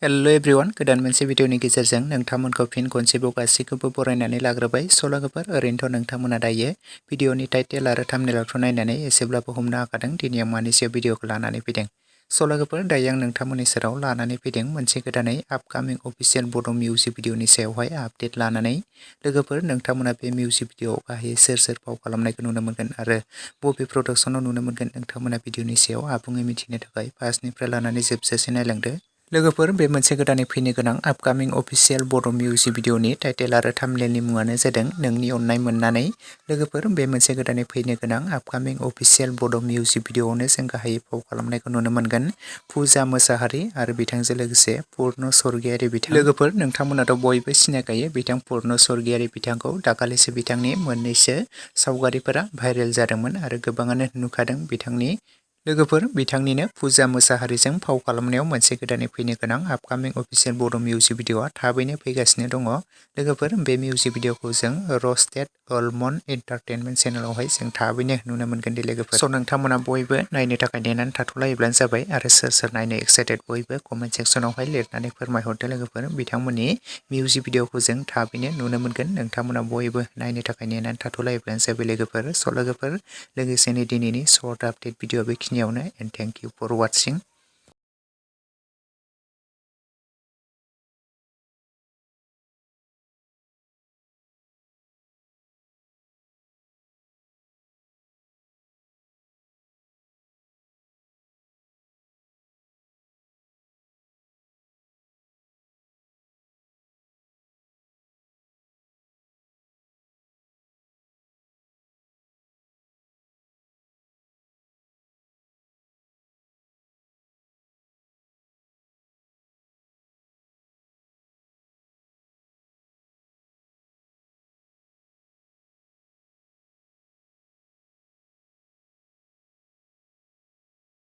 Hello everyone गोदान मोनसे भिडिअनि गेजेरजों नोंथांमोनखौ फिन खनसेबाव गासैखौबो बरायनानै लाग्रोबाय सलागोफोर ओरैनोथ' नोंथांमोना दायो भिडिअनि टाइटेल आरो थाम्बनेलावथ' नायनानै एसेब्लाबो हमनो हाखादों दिनै आं मानि सायाव भिडिअखौ लानानै फैदों। सलागोफोर दायो आं नोंथांमोननि सेराव लानानै फैदों मोनसे गोदानै आपकामिं अफिशियेल बड' मिउजिक भिडिअनि सायावहाय आपडेट लानानै। लोगोफोर नोंथांमोना बे मिउजिक भिडिअआव गाहायै सोर फाव खालामनायखौ नुनो मोनगोन आरो बबे प्रडाक्शनाव नुनो मोनगोन नोंथांमोना भिडिअनि सायाव आबुङै मिथिनो थाखाय फार्स्टनिफ्राय लानानै जोबजासिम नायलांदो। लोगोफोर बे मोनसे गोदानै फैनो गोनां आपकामिं अफिशियेल बड' मिउजिक भिडिअनि टाइटेल आरो थाम्बनेलनि मुङानो जादों नोंनि अननाय मोननानै। लोगोफोर बे मोनसे गोदानै फैनो गोनां आपकामिं अफिशियेल बड' मिउजिक भिडिअआवनो जों गाहायै फाव खालामनायखौ नुनो मोनगोन पुजा मोसाहारि आरो बिथांजों लोगोसे पुर्ण स्वर्गियारि बिथां। लोगोफोर नोंथांमोनाथ' बयबो सिनायखायो बिथां पुर्ण स्वर्गियारि बिथांखौ दाखालिसो बिथांनि मोननैसो सावगारिफोरा भाइरेल जादोंमोन आरो गोबाङानो नुखादों बिथांनि। लोगोफोर बिथांनिनो पुजा मोसाहारिजों फाव खालामनायाव मोनसे गोदानै फैनो गोनां आपकामिं अफिशियेल बड' मिउजिक भिडिअआ थाबैनो फैगासिनो दङ। लोगोफोर बे मिउजिक भिडिअखौ जों रस्टेड अलमन्ड एन्टारटेनमेन्ट चेनेलावहाय जों थाबैनो नुनो मोनगोन दे लोगोफोर। स' नोंथांमोना बयबो नायनो थाखाय नेनानै थाथ'लायोब्लानो जाबाय आरो सोर नायनो एक्साइटेड बयबो कमेन्ट सेक्सनावहाय लिरनानै फोरमायहरदो लोगोफोर। बिथांमोननि मिउजिक भिडिअखौ जों थाबैनो नुनो मोनगोन नोंथांमोना बयबो नायनो थाखाय नेनानै थाथ'लायोब्लानो जाबाय लोगोफोर। स' लोगोफोर लोगोसेनो दिनैनि सर्ट आपडेट भिडिअ बेखिनियावनो एन्ड थेंक इउ फर वाचिं।